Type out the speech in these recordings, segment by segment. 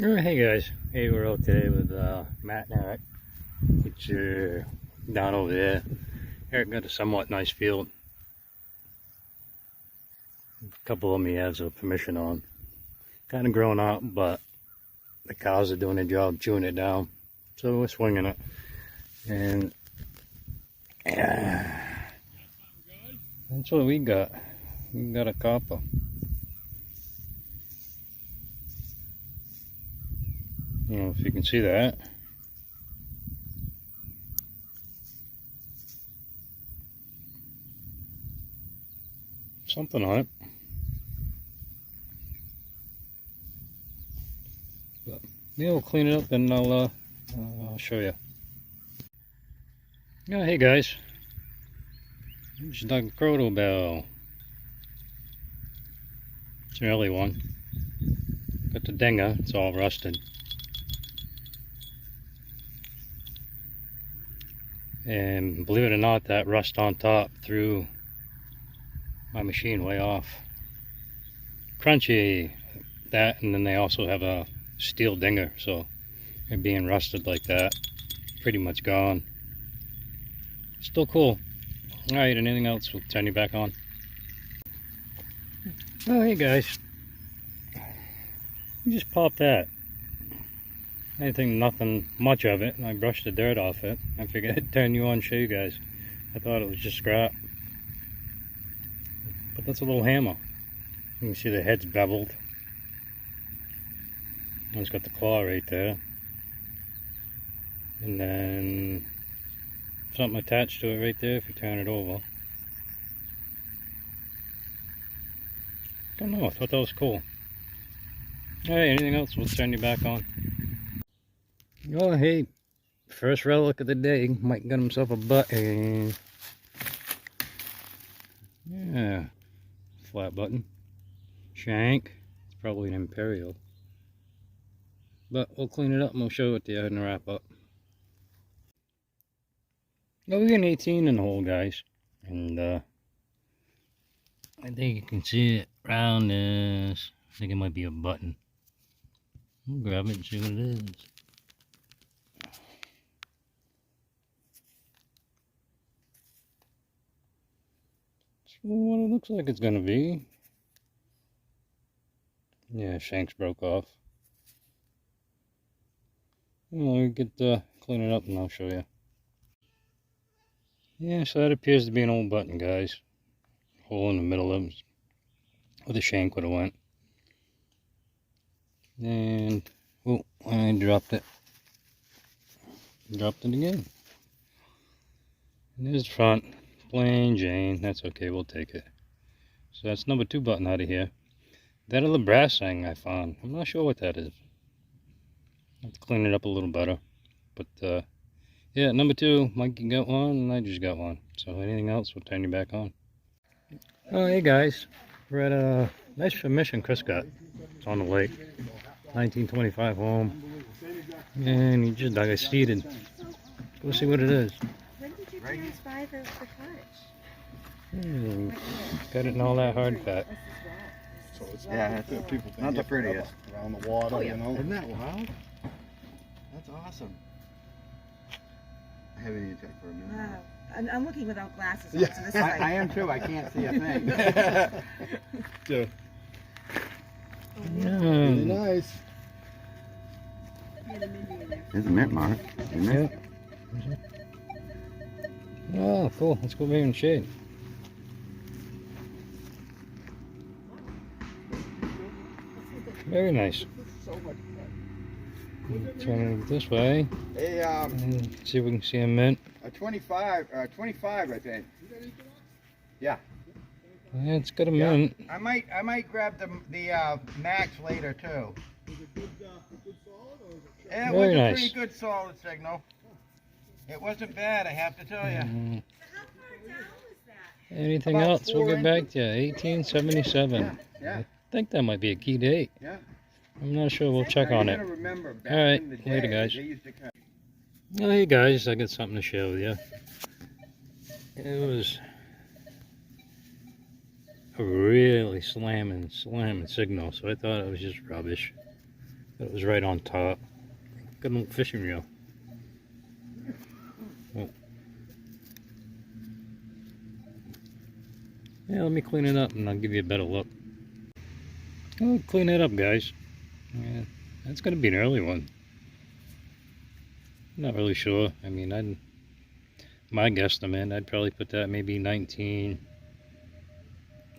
Hey guys, hey, we're out today with Matt and Eric, which are down over there. Eric got a somewhat nice field. A couple of them he has a permission on. Kind of grown up, but the cows are doing their job chewing it down, so we're swinging it. And that's what we got. We got a copper. I don't know if you can see that. Something on it. But yeah, we'll clean it up and I'll show you. Yeah, hey guys. Just dug a croto bell. It's an early one. Got the dinger, it's all rusted. And believe it or not, that rust on top threw my machine way off. Crunchy, that, and then they also have a steel dinger, so it being rusted like that, pretty much gone. Still cool. Alright, anything else, we'll turn you back on. Oh, hey guys. You just popped that. I didn't think nothing much of it, and I brushed the dirt off it. I figured I'd turn you on and show you guys. I thought it was just scrap. But that's a little hammer. You can see the head's beveled. And it's got the claw right there. And then something attached to it right there if you turn it over. Don't know, I thought that was cool. Alright, anything else? We'll turn you back on. Oh, hey, first relic of the day. Mike got himself a button. Yeah, flat button. Shank. It's probably an Imperial. But we'll clean it up and we'll show it to you in the wrap up. Oh, we got an 18 in the hole, guys. And I think you can see it around this. I think it might be a button. We'll grab it and see what it is. What it looks like it's gonna be. Yeah, shanks broke off. Well, we get clean it up and I'll show you. Yeah, so that appears to be an old button, guys. Hole in the middle of it where the shank would have went. And oh, I dropped it. Dropped it again. And there's the front. Plain Jane, that's okay, we'll take it. So that's number 2 button out of here. That other brass thing I found, I'm not sure what that is. I have to clean it up a little better. But yeah, number 2, Mikey got one and I just got one. So anything else, we'll turn you back on. Oh, hey guys, we're at a nice permission Chris got. It's on the lake, 1925 home. And he just dug a seated. Go see what it is. When did you pass by the cottage? Got it in all that hard cut. So it's Yeah, that's what people think. Not the prettiest. Around the water, Oh, yeah. you know. Isn't that wild? That's awesome. I haven't even checked for a minute. Wow. I'm looking without glasses on, Yeah. so this is like... I am too. I can't see a thing. Yeah. Yeah. Really nice. There's a mint mark, isn't it? Oh, cool. Let's go back in the shade. Very nice. Turn it this way and see if we can see a mint. A 25, 25, I think. Yeah. Yeah, it's got a mint. I might grab the max later too. Yeah, it was Very a nice. pretty good solid signal. It wasn't bad, I have to tell you. How far down was that? Anything About else? We'll 4 get back to you. 1877. Yeah. I think that might be a key date. Yeah. I'm not sure. We'll check Now, on you it. gotta remember, back All right, in the later, day, guys. they used to come. Oh, hey guys, I got something to share with you. It was a really slamming signal, so I thought it was just rubbish. That was right on top. Good little fishing reel. Oh. Yeah, let me clean it up and I'll give you a better look. Oh, clean it up, guys. Yeah, that's gonna be an early one. Not really sure. I mean, my guesstimate, I'd probably put that maybe 19,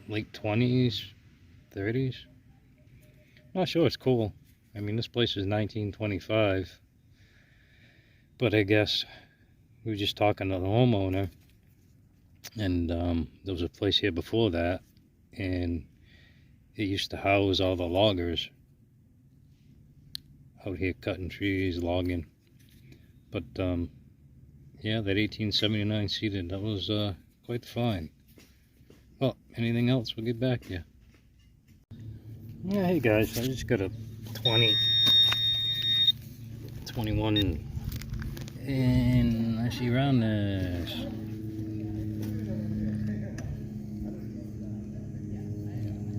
late 20s, 30s. Not sure, it's cool. I mean, this place is 1925, but I guess we were just talking to the homeowner, and there was a place here before that, and it used to house all the loggers out here cutting trees, logging. But yeah, that 1879 seated, that was quite fine. Well, anything else, we'll get back to you. Yeah, hey guys, I just got a 21 and I see roundness.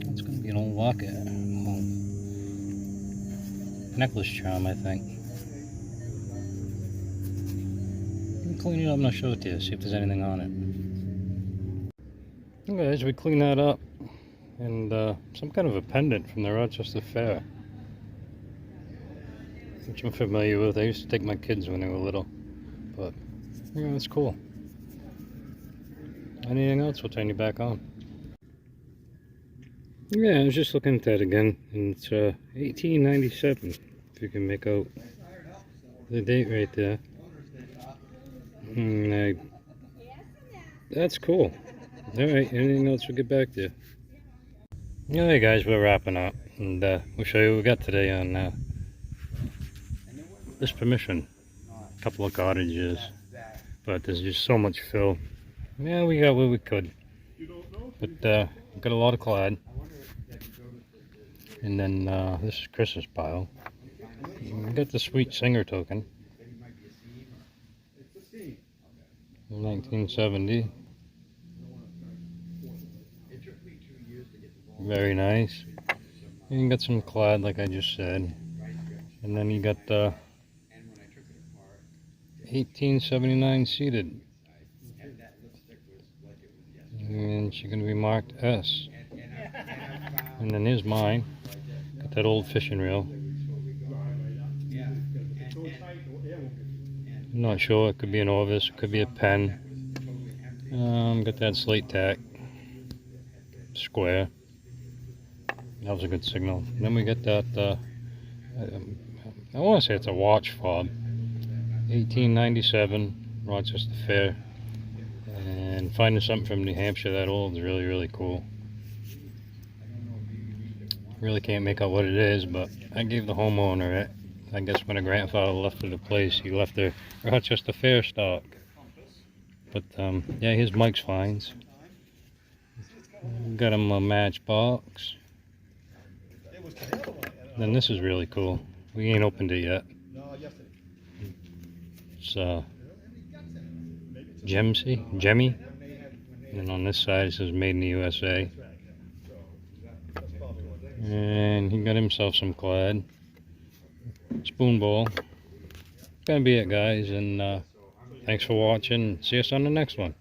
It's gonna be an old locket, necklace charm, I think. Clean it up and I'll show it to you, see if there's anything on it. Okay, as we clean that up, and some kind of a pendant from the Rochester Fair, which I'm familiar with. I used to take my kids when they were little, but yeah, it's cool. Anything else, we'll turn you back on. Yeah, I was just looking at that again, and it's 1897, if you can make out the date right there. That's cool. Alright, anything else, we'll get back to you. Alright guys, we're wrapping up, and we'll show you what we got today on this permission. A couple of cottages, but there's just so much fill. Yeah, we got what we could, but we got a lot of clad. And then this is Chris's pile. We got the Sweet Singer token, 1970. Very nice. And you got some clad, like I just said. And then you got 1879 seated. And she's going to be marked S. And then here's mine. Got that old fishing reel. I'm not sure, it could be an Orvis, it could be a pen. Got that slate tack. Square. That was a good signal. And then we get that, I want to say it's a watch fob. 1897, Rochester Fair. And finding something from New Hampshire that old is really, really cool. Really can't make out what it is, but I gave the homeowner it. I guess when a grandfather left the place, he left the Rochester Fair stock. But yeah, here's Mike's finds. Got him a matchbox. Then this is really cool. We ain't opened it yet. It's Gemmy. And on this side it says Made in the USA. And he got himself some clad. Spoon bowl. Gonna be it, guys, and thanks for watching. See us on the next one.